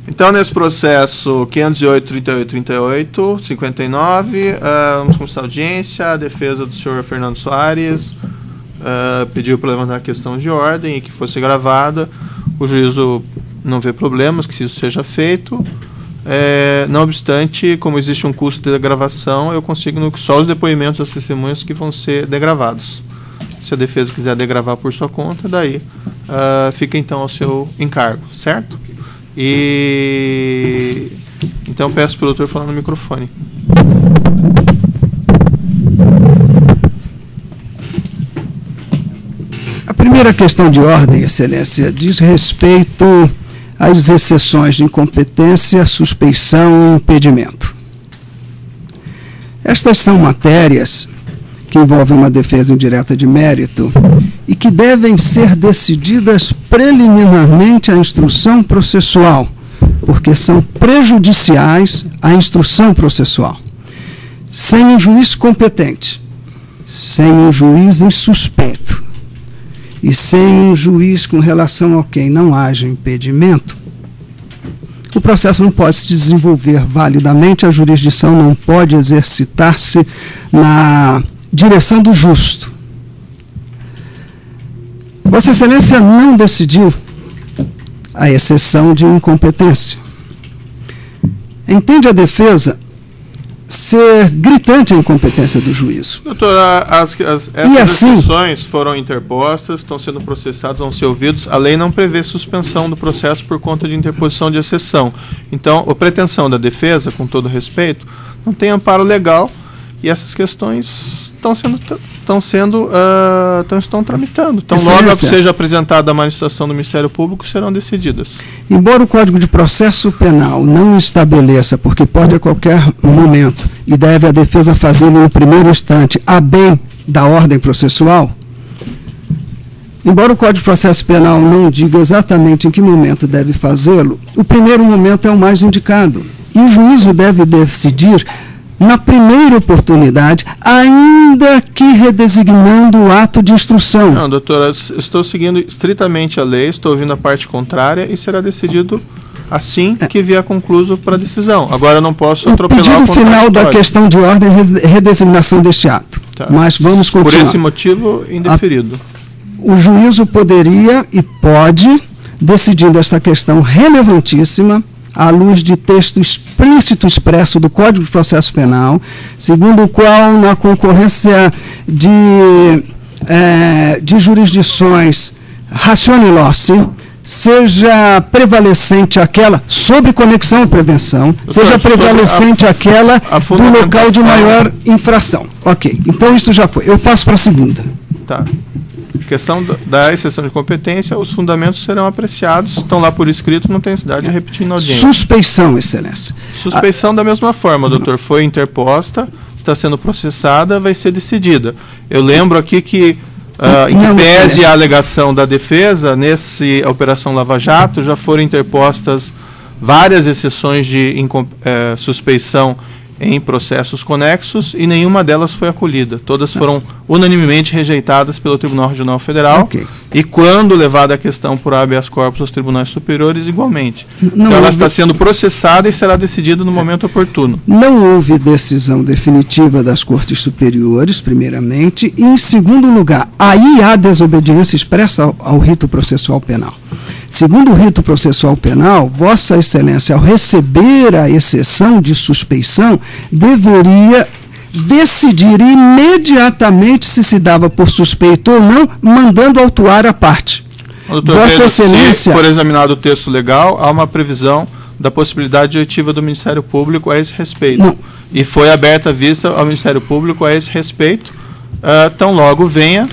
Então, nesse processo 508.38.38.59, vamos começar a audiência. A defesa do senhor Fernando Soares pediu para levantar a questão de ordem e que fosse gravada. O juízo não vê problemas que isso seja feito. Não obstante, como existe um custo de gravação, eu consigo só os depoimentos das testemunhas que vão ser degravados. Se a defesa quiser degravar por sua conta, daí fica então ao seu encargo, certo? E então peço para o doutor falar no microfone. A primeira questão de ordem, Excelência, diz respeito às exceções de incompetência, suspeição e impedimento. Estas são matérias que envolvem uma defesa indireta de mérito e que devem ser decididas preliminarmente à instrução processual, porque são prejudiciais à instrução processual. Sem um juiz competente, sem um juiz insuspeito e sem um juiz com relação ao quem não haja impedimento, o processo não pode se desenvolver validamente, a jurisdição não pode exercitar-se na direção do justo. Vossa Excelência não decidiu a exceção de incompetência. Entende a defesa ser gritante a incompetência do juízo. Doutor, essas exceções foram interpostas, estão sendo processadas, vão ser ouvidos. A lei não prevê suspensão do processo por conta de interposição de exceção. Então, a pretensão da defesa, com todo respeito, não tem amparo legal e essas questões estão tramitando. Então, logo que seja apresentada a manifestação do Ministério Público, serão decididas. Embora o Código de Processo Penal não estabeleça, porque pode a qualquer momento, e deve a defesa fazê-lo no primeiro instante, a bem da ordem processual, embora o Código de Processo Penal não diga exatamente em que momento deve fazê-lo, o primeiro momento é o mais indicado. E o juízo deve decidir na primeira oportunidade, ainda que redesignando o ato de instrução. Não, doutora, estou seguindo estritamente a lei, estou ouvindo a parte contrária e será decidido assim que vier concluso para a decisão. Agora eu não posso atropelar o pedido final da questão de ordem é redesignação deste ato. Tá. Mas vamos continuar. Por esse motivo, indeferido. O juízo poderia e pode, decidindo esta questão relevantíssima, à luz de texto explícito expresso do Código de Processo Penal, segundo o qual, na concorrência de jurisdições ratione loci, seja prevalecente aquela, sobre conexão e prevenção, seja prevalecente aquela do local de maior infração. Ok, então isto já foi. Eu passo para a segunda. Tá. Questão da exceção de competência, os fundamentos serão apreciados, estão lá por escrito, não tem necessidade de repetir na audiência. Suspeição, Excelência. Suspeição da mesma forma, doutor, foi interposta, está sendo processada, vai ser decidida. Eu lembro aqui que, em que pese a alegação da defesa, nessa Operação Lava Jato, já foram interpostas várias exceções de suspeição em processos conexos e nenhuma delas foi acolhida. Todas foram unanimemente rejeitadas pelo Tribunal Regional Federal e quando levada a questão por habeas corpus aos tribunais superiores, igualmente. Então ela está sendo processada e será decidida no momento oportuno. Não houve decisão definitiva das Cortes Superiores, primeiramente, e em segundo lugar, aí há desobediência expressa ao rito processual penal. Segundo o rito processual penal, Vossa Excelência, ao receber a exceção de suspeição, deveria decidir imediatamente se dava por suspeito ou não, mandando autuar a parte. Doutor, Vossa Excelência, se for examinado o texto legal, há uma previsão da possibilidade de oitiva do Ministério Público a esse respeito. Não. E foi aberta a vista ao Ministério Público a esse respeito, tão logo venha,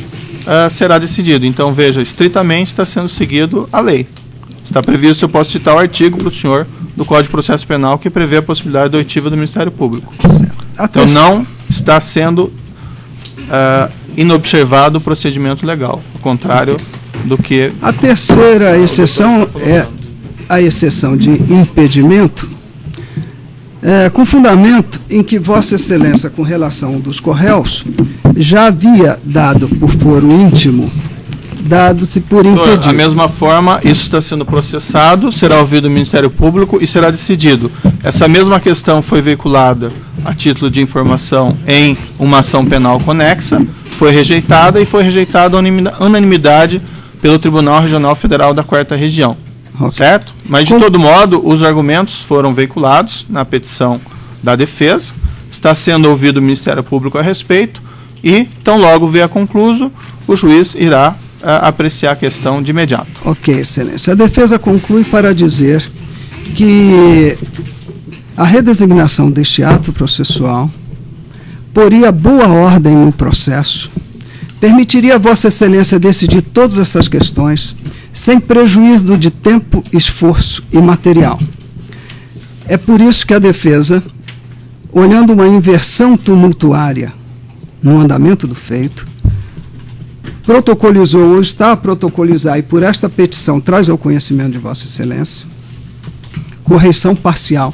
será decidido. Então, veja, estritamente está sendo seguido a lei. Está previsto, eu posso citar o artigo para o senhor do Código de Processo Penal que prevê a possibilidade de oitiva do Ministério Público. Então, não está sendo inobservado o procedimento legal, ao contrário do que... A terceira exceção é a exceção de impedimento, com fundamento em que Vossa Excelência, com relação dos corréus, já havia dado por foro íntimo dado-se por impedido. Da mesma forma, isso está sendo processado, será ouvido o Ministério Público e será decidido. Essa mesma questão foi veiculada a título de informação em uma ação penal conexa, foi rejeitada e foi rejeitada a unanimidade pelo Tribunal Regional Federal da 4ª Região. Okay. Certo? Mas, de todo modo, os argumentos foram veiculados na petição da defesa, está sendo ouvido o Ministério Público a respeito e, tão logo vier concluso, o juiz irá apreciar a questão de imediato. Ok, excelência. A defesa conclui para dizer que a redesignação deste ato processual poria boa ordem no processo, permitiria a Vossa Excelência decidir todas essas questões sem prejuízo de tempo, esforço e material. É por isso que a defesa, olhando uma inversão tumultuária no andamento do feito, protocolizou ou está a protocolizar, e por esta petição traz ao conhecimento de Vossa Excelência, correição parcial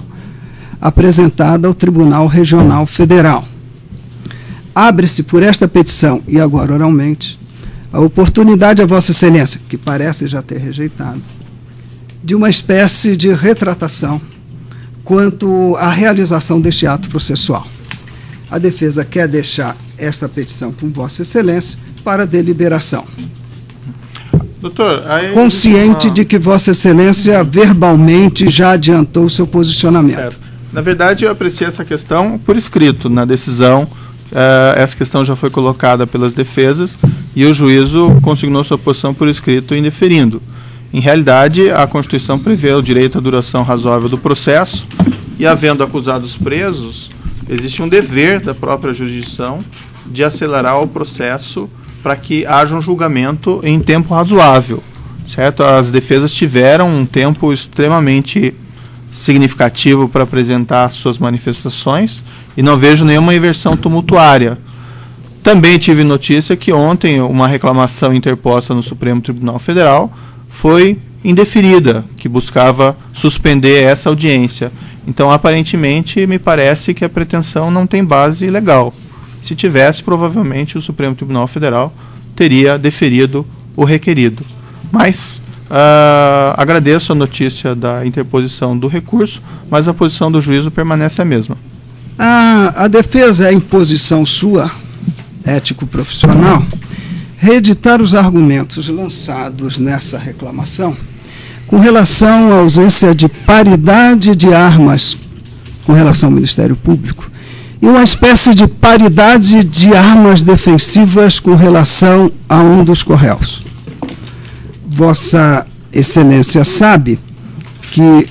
apresentada ao Tribunal Regional Federal. Abre-se por esta petição, e agora oralmente, a oportunidade a Vossa Excelência, que parece já ter rejeitado, de uma espécie de retratação quanto à realização deste ato processual. A defesa quer deixar esta petição com Vossa Excelência para deliberação. Doutor, consciente de que Vossa Excelência verbalmente já adiantou o seu posicionamento. Certo. Na verdade, eu apreciei essa questão por escrito na decisão. Essa questão já foi colocada pelas defesas e o juízo consignou sua posição por escrito, indeferindo. Em realidade, a Constituição prevê o direito à duração razoável do processo e, havendo acusados presos, existe um dever da própria jurisdição de acelerar o processo para que haja um julgamento em tempo razoável, certo? As defesas tiveram um tempo extremamente significativo para apresentar suas manifestações e não vejo nenhuma inversão tumultuária. Também tive notícia que ontem uma reclamação interposta no Supremo Tribunal Federal foi indeferida, que buscava suspender essa audiência. Então, aparentemente, me parece que a pretensão não tem base legal. Se tivesse, provavelmente o Supremo Tribunal Federal teria deferido o requerido. Mas agradeço a notícia da interposição do recurso, mas a posição do juízo permanece a mesma. A defesa é imposição sua, ético-profissional, reeditar os argumentos lançados nessa reclamação com relação à ausência de paridade de armas com relação ao Ministério Público e uma espécie de paridade de armas defensivas com relação a um dos corréus. Vossa Excelência sabe que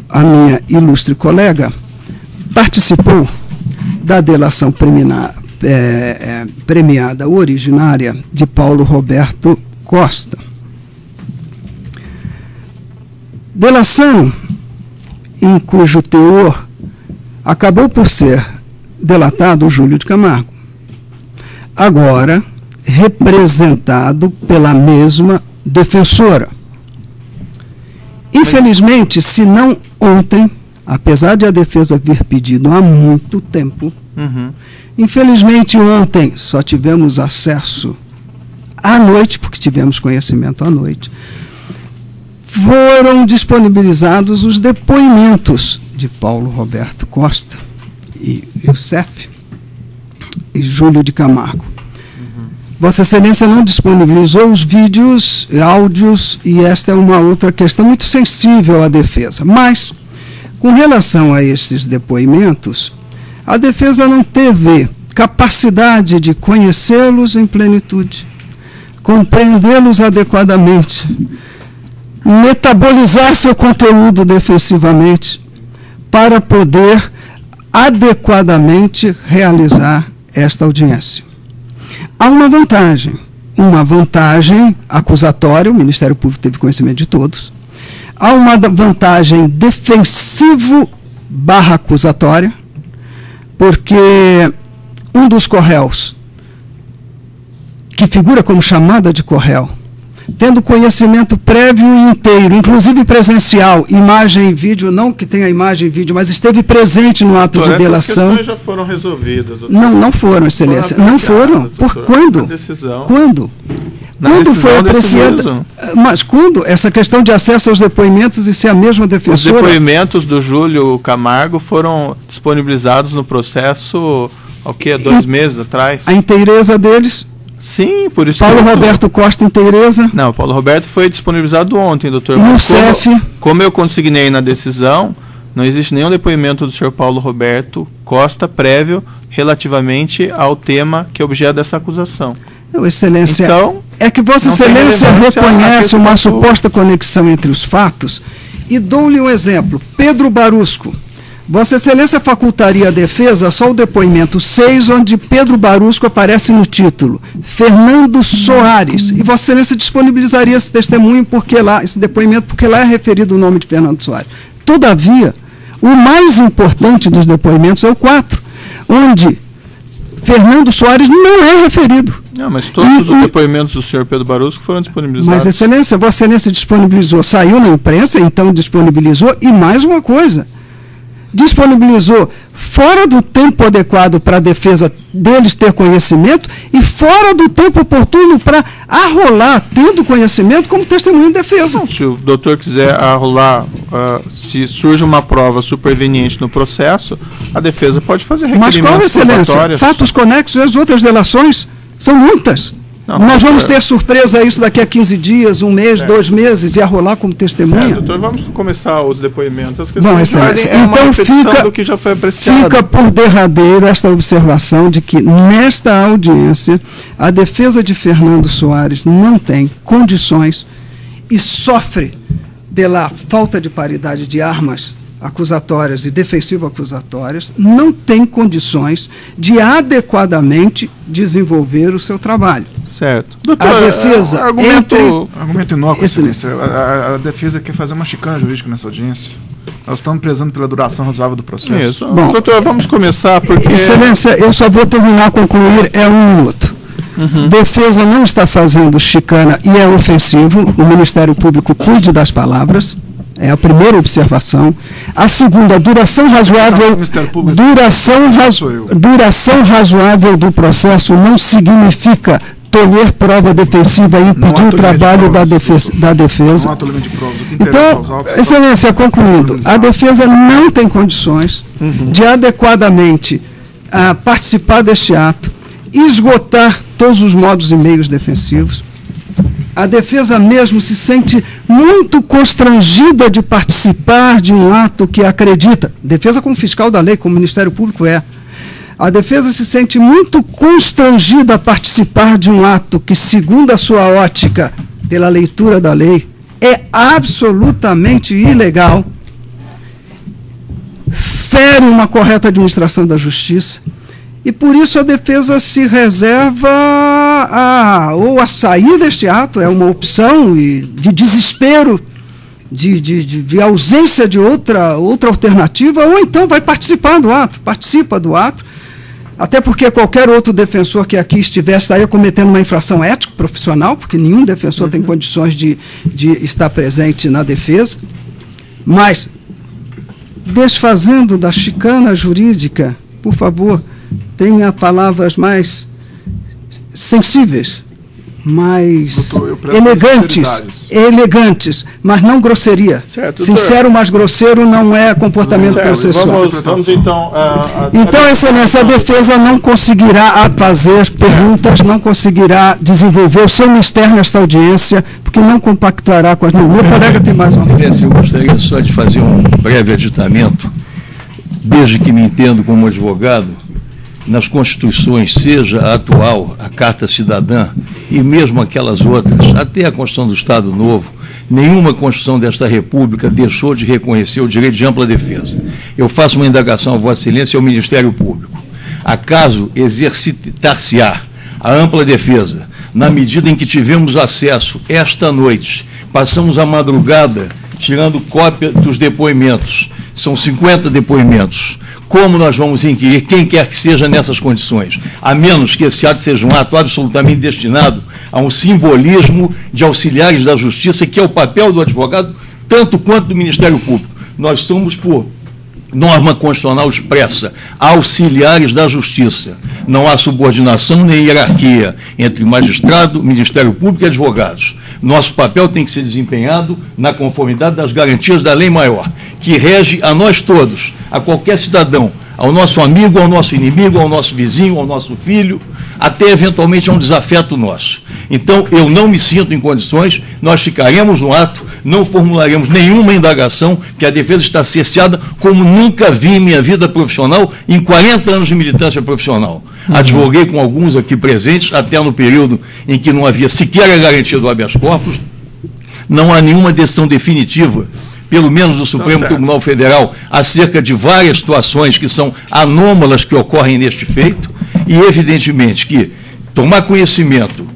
a minha ilustre colega participou da delação premiada originária de Paulo Roberto Costa. Delação em cujo teor acabou por ser delatado o Júlio de Camargo, agora representado pela mesma defensora. Infelizmente, se não ontem, apesar de a defesa vir pedido há muito tempo, infelizmente ontem só tivemos acesso à noite, porque tivemos conhecimento à noite, foram disponibilizados os depoimentos de Paulo Roberto Costa e Youssef e Júlio de Camargo. Vossa Excelência não disponibilizou os vídeos, áudios, e esta é uma outra questão muito sensível à defesa. Mas, com relação a esses depoimentos, a defesa não teve capacidade de conhecê-los em plenitude, compreendê-los adequadamente, metabolizar seu conteúdo defensivamente para poder adequadamente realizar esta audiência. Há uma vantagem acusatória, o Ministério Público teve conhecimento de todos, há uma vantagem defensivo/acusatória, porque um dos corréus, que figura como chamada de corréu, tendo conhecimento prévio e inteiro, inclusive presencial, imagem e vídeo, não que tenha imagem e vídeo, mas esteve presente no ato de delação. Essas questões já foram resolvidas, doutor. Não foram, Excelência. Não foram. Por quando? A decisão. Quando? Quando foi apreciada? Mas quando? Essa questão de acesso aos depoimentos e ser a mesma defensora? Os depoimentos do Júlio Camargo foram disponibilizados no processo, o quê? 2 meses atrás? A inteireza deles? Sim, por isso. Paulo Roberto Costa inteireza? Não, Paulo Roberto foi disponibilizado ontem, doutor. E o CEF? Como eu consignei na decisão, não existe nenhum depoimento do senhor Paulo Roberto Costa prévio relativamente ao tema que é objeto dessa acusação. Excelência, então, é que Vossa Excelência reconhece uma suposta conexão entre os fatos e dou-lhe um exemplo. Pedro Barusco. Vossa Excelência facultaria a defesa só o depoimento 6, onde Pedro Barusco aparece no título, Fernando Soares, e Vossa Excelência disponibilizaria esse testemunho, esse depoimento, porque lá é referido o nome de Fernando Soares. Todavia, o mais importante dos depoimentos é o 4, onde Fernando Soares não é referido. Não, mas todos os depoimentos do senhor Pedro Barusco foram disponibilizados. Mas, Excelência, Vossa Excelência disponibilizou, saiu na imprensa, então disponibilizou, e mais uma coisa, disponibilizou fora do tempo adequado para a defesa deles ter conhecimento e fora do tempo oportuno para arrolar, tendo conhecimento, como testemunho de defesa. Não, se o doutor quiser arrolar, se surge uma prova superveniente no processo, a defesa pode fazer requerimentos. Mas qual, Excelência? Fatos conexos às outras delações são muitas. Não, nós vamos ter surpresa isso daqui a 15 dias, 1 mês, 2 meses, e arrolar como testemunha? Certo, doutor, vamos começar os depoimentos. As Bom, Excelência, então do que já foi apreciado. Fica por derradeiro esta observação de que, nesta audiência, a defesa de Fernando Soares não tem condições e sofre pela falta de paridade de armas acusatórias e defensivo-acusatórias, não tem condições de adequadamente desenvolver o seu trabalho. Certo. Doutor, a defesa... Argumento inócuo, Excelência. A defesa quer fazer uma chicana jurídica nessa audiência. Nós estamos prezando pela duração razoável do processo. Isso. Bom, doutor, vamos começar porque... Excelência, eu só vou terminar, concluir, 1 minuto. Defesa não está fazendo chicana e é ofensivo. O Ministério Público cuide das palavras. É a primeira observação. A segunda, duração razoável do processo não significa tolher prova defensiva e impedir o trabalho da defesa. Então, Excelência, concluindo, a defesa não tem condições de adequadamente participar deste ato, esgotar todos os modos e meios defensivos. A defesa mesmo se sente muito constrangida de participar de um ato que acredita, defesa como fiscal da lei, como o Ministério Público é, a defesa se sente muito constrangida a participar de um ato que, segundo a sua ótica, pela leitura da lei, é absolutamente ilegal, fere uma correta administração da justiça, e por isso a defesa se reserva ou a sair deste ato, é uma opção de desespero, de ausência de outra alternativa, ou então vai participar do ato, participa do ato, até porque qualquer outro defensor que aqui estivesse estaria cometendo uma infração ética profissional, porque nenhum defensor tem condições de estar presente na defesa, mas desfazendo da chicana jurídica, por favor, tenha palavras mais sensíveis, mais elegantes, mas não grosseria. Certo, sincero, mas grosseiro não é comportamento processual. Vamos então... Então, Excelência, a defesa não conseguirá fazer perguntas, não conseguirá desenvolver o seu mistério nesta audiência, porque não compactuará com as... Meu colega tem mais uma... Excelência, eu gostaria só de fazer um breve aditamento. Desde que me entendo como advogado, nas constituições, seja a atual, a Carta Cidadã, e mesmo aquelas outras, até a Constituição do Estado Novo, nenhuma Constituição desta República deixou de reconhecer o direito de ampla defesa. Eu faço uma indagação a Vossa Excelência e ao Ministério Público. Acaso exercitar-se-á a ampla defesa, na medida em que tivemos acesso esta noite, passamos a madrugada tirando cópia dos depoimentos, são 50 depoimentos, como nós vamos inquirir quem quer que seja nessas condições, a menos que esse ato seja um ato absolutamente destinado a um simbolismo de auxiliares da justiça, que é o papel do advogado, tanto quanto do Ministério Público. Nós somos por norma constitucional expressa, auxiliares da Justiça. Não há subordinação nem hierarquia entre magistrado, Ministério Público e advogados. Nosso papel tem que ser desempenhado na conformidade das garantias da lei maior, que rege a nós todos, a qualquer cidadão, ao nosso amigo, ao nosso inimigo, ao nosso vizinho, ao nosso filho, até eventualmente a um desafeto nosso. Então, eu não me sinto em condições, nós ficaremos no ato, não formularemos nenhuma indagação, que a defesa está cerceada, como nunca vi em minha vida profissional, em 40 anos de militância profissional. Advoguei com alguns aqui presentes, até no período em que não havia sequer a garantia do habeas corpus. Não há nenhuma decisão definitiva, pelo menos do Supremo Tribunal Federal, acerca de várias situações que são anômalas que ocorrem neste feito, e evidentemente que tomar conhecimento,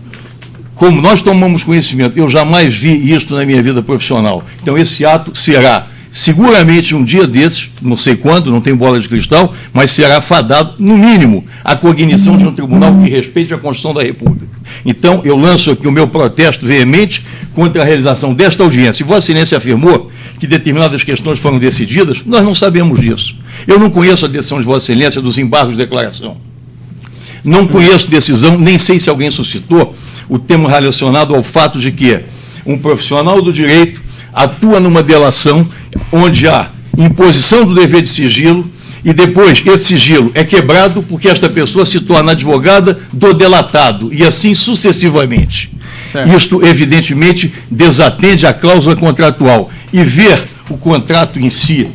como nós tomamos conhecimento, eu jamais vi isso na minha vida profissional. Então esse ato será, seguramente um dia desses, não sei quando, não tem bola de cristal, mas será fadado, no mínimo, à cognição de um tribunal que respeite a Constituição da República. Então eu lanço aqui o meu protesto veemente contra a realização desta audiência. E Vossa Excelência afirmou que determinadas questões foram decididas, nós não sabemos disso. Eu não conheço a decisão de Vossa Excelência dos embargos de declaração. Não conheço decisão, nem sei se alguém suscitou o tema relacionado ao fato de que um profissional do direito atua numa delação onde há imposição do dever de sigilo e depois esse sigilo é quebrado porque esta pessoa se torna advogada do delatado e assim sucessivamente. Certo. Isto, evidentemente, desatende a cláusula contratual. E ver o contrato em si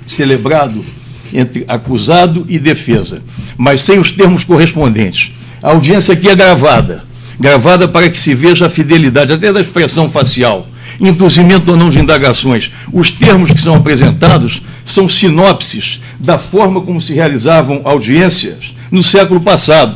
celebrado entre acusado e defesa, mas sem os termos correspondentes. A audiência aqui é gravada para que se veja a fidelidade, até da expressão facial, induzimento ou não de indagações. Os termos que são apresentados são sinopses da forma como se realizavam audiências no século passado.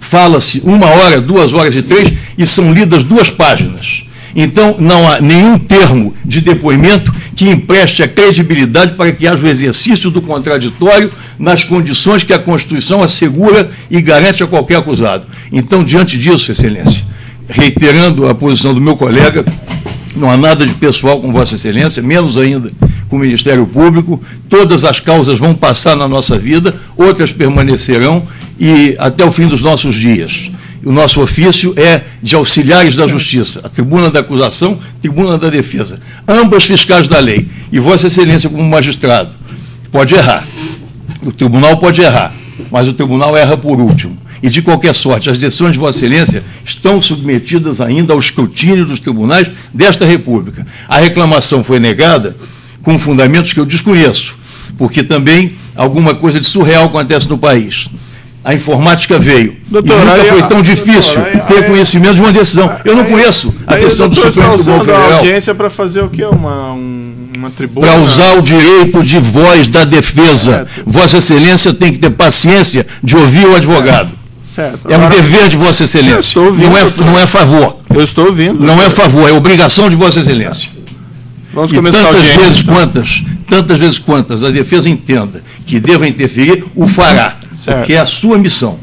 Fala-se 1 hora, 2 horas e 3, e são lidas 2 páginas. Então, não há nenhum termo de depoimento que empreste a credibilidade para que haja o exercício do contraditório nas condições que a Constituição assegura e garante a qualquer acusado. Então, diante disso, Excelência, reiterando a posição do meu colega, não há nada de pessoal com Vossa Excelência, menos ainda com o Ministério Público. Todas as causas vão passar na nossa vida, outras permanecerão e até o fim dos nossos dias. O nosso ofício é de auxiliares da Justiça, a tribuna da acusação, tribuna da defesa, ambas fiscais da lei. E Vossa Excelência, como magistrado, pode errar. O tribunal pode errar, mas o tribunal erra por último. E, de qualquer sorte, as decisões de Vossa Excelência estão submetidas ainda ao escrutínio dos tribunais desta República. A reclamação foi negada com fundamentos que eu desconheço, porque também alguma coisa de surreal acontece no país. A informática veio. Doutor, e nunca foi tão difícil ter conhecimento de uma decisão. Eu não conheço a decisão do Supremo Tribunal Federal. A audiência para fazer o quê? Uma tribuna? Para usar o direito de voz da defesa. Vossa Excelência tem que ter paciência de ouvir o advogado. Certo. É um dever de Vossa Excelência. Ouvindo, não é favor. Eu estou ouvindo. Não é favor, é obrigação de Vossa Excelência. Vamos começar a audiência. Tantas vezes quantas a defesa entenda que deva interferir, o fará. Certo. Porque é a sua missão.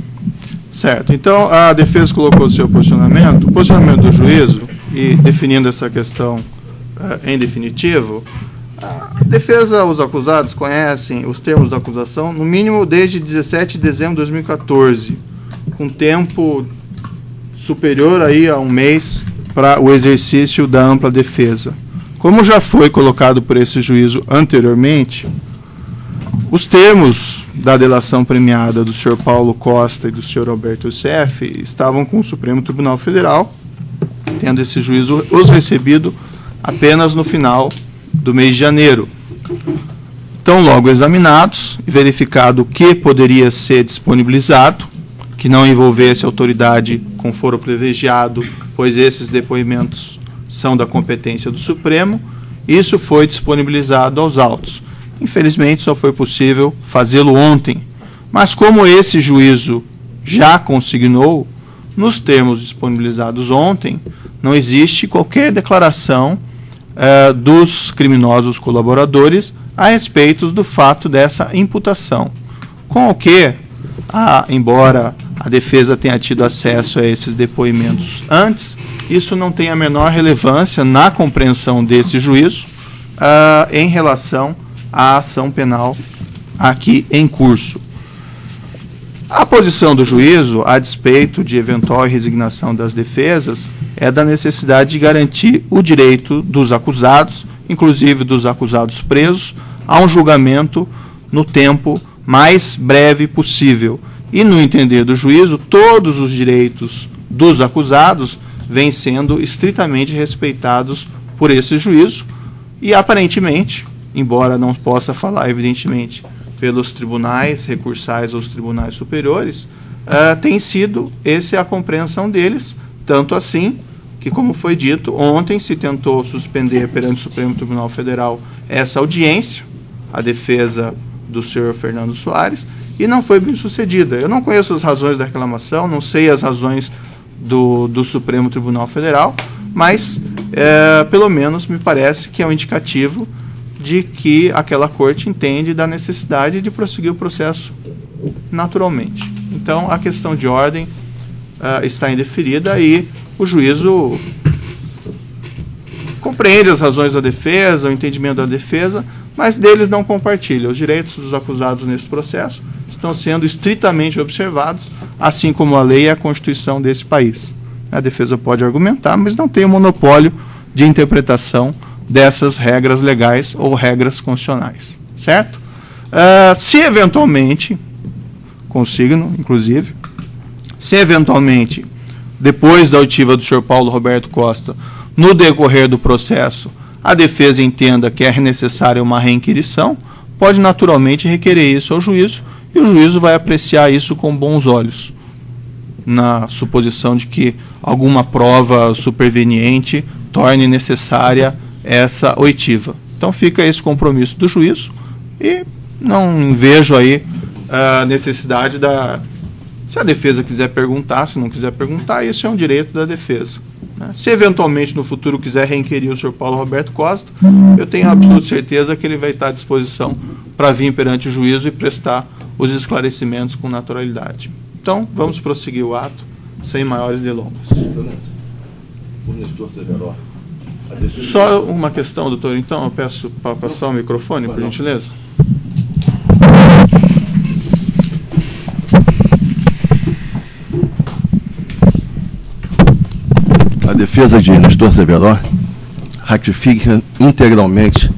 Certo. Então, a defesa colocou o seu posicionamento. O posicionamento do juízo, e definindo essa questão em definitivo, a defesa, os acusados conhecem os termos da acusação, no mínimo desde 17 de dezembro de 2014, com tempo superior aí a 1 mês para o exercício da ampla defesa. Como já foi colocado por esse juízo anteriormente, os termos da delação premiada do senhor Paulo Costa e do senhor Alberto Youssef estavam com o Supremo Tribunal Federal, tendo esse juízo os recebido apenas no final do mês de janeiro. Então, logo examinados e verificado o que poderia ser disponibilizado, que não envolvesse autoridade com foro privilegiado, pois esses depoimentos são da competência do Supremo, isso foi disponibilizado aos autos. Infelizmente, só foi possível fazê-lo ontem. Mas como esse juízo já consignou, nos termos disponibilizados ontem, não existe qualquer declaração dos criminosos colaboradores a respeito do fato dessa imputação. Com o que, embora a defesa tenha tido acesso a esses depoimentos antes, isso não tem a menor relevância na compreensão desse juízo em relação a ação penal aqui em curso. A posição do juízo, a despeito de eventual resignação das defesas, é da necessidade de garantir o direito dos acusados, inclusive dos acusados presos, a um julgamento no tempo mais breve possível. E, no entender do juízo, todos os direitos dos acusados vêm sendo estritamente respeitados por esse juízo e, aparentemente, embora não possa falar, evidentemente, pelos tribunais recursais ou os tribunais superiores, tem sido essa a compreensão deles, tanto assim que, como foi dito, ontem se tentou suspender perante o Supremo Tribunal Federal essa audiência, a defesa do senhor Fernando Soares, e não foi bem sucedida. Eu não conheço as razões da reclamação, não sei as razões do Supremo Tribunal Federal, mas, pelo menos, me parece que é um indicativo de que aquela corte entende da necessidade de prosseguir o processo naturalmente. Então, a questão de ordem está indeferida e o juízo compreende as razões da defesa, o entendimento da defesa, mas deles não compartilha. Os direitos dos acusados nesse processo estão sendo estritamente observados, assim como a lei e a Constituição desse país. A defesa pode argumentar, mas não tem o monopólio de interpretação dessas regras legais ou regras constitucionais, certo? Se eventualmente, com signo, inclusive, se eventualmente, depois da oitiva do senhor Paulo Roberto Costa, no decorrer do processo, a defesa entenda que é necessária uma reinquirição, pode naturalmente requerer isso ao juízo, e o juízo vai apreciar isso com bons olhos, na suposição de que alguma prova superveniente torne necessária essa oitiva. Então fica esse compromisso do juízo e não vejo aí a necessidade se a defesa quiser perguntar, se não quiser perguntar, isso é um direito da defesa, né? Se eventualmente no futuro quiser reinquirir o senhor Paulo Roberto Costa, eu tenho absoluta certeza que ele vai estar à disposição para vir perante o juízo e prestar os esclarecimentos com naturalidade. Então, vamos prosseguir o ato sem maiores delongas. Excelência, o Nestor Severo. Só uma questão, doutor, então, eu peço para passar o microfone, por gentileza. A defesa de Nestor Severo ratifica integralmente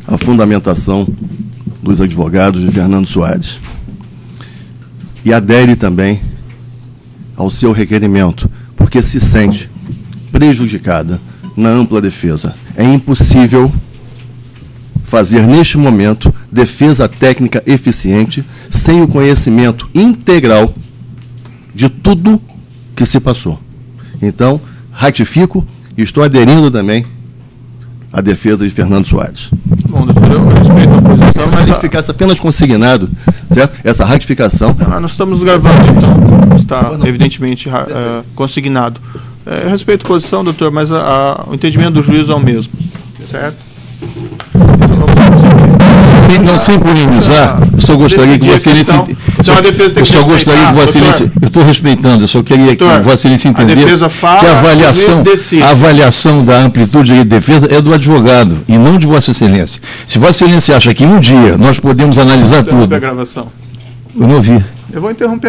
a fundamentação dos advogados de Fernando Soares e adere também ao seu requerimento, porque se sente prejudicada na ampla defesa. É impossível fazer, neste momento, defesa técnica eficiente sem o conhecimento integral de tudo que se passou. Então, ratifico e estou aderindo também à defesa de Fernando Soares. Bom, doutor, eu respeito a posição, mas tem que ficar apenas consignado, certo? Essa ratificação. Nós estamos gravando, então, está evidentemente consignado. Eu respeito a posição, doutor, mas o entendimento do juízo é o mesmo, certo? Não, sem polemizar, eu só gostaria que Vossa Excelência. Eu só gostaria que Vossa Excelência. Eu estou respeitando, eu só queria que Vossa Excelência entendesse que a avaliação da amplitude de defesa é do advogado e não de Vossa Excelência. Se Vossa Excelência acha que um dia nós podemos analisar tudo. A gravação. Eu não ouvi. Eu vou interromper a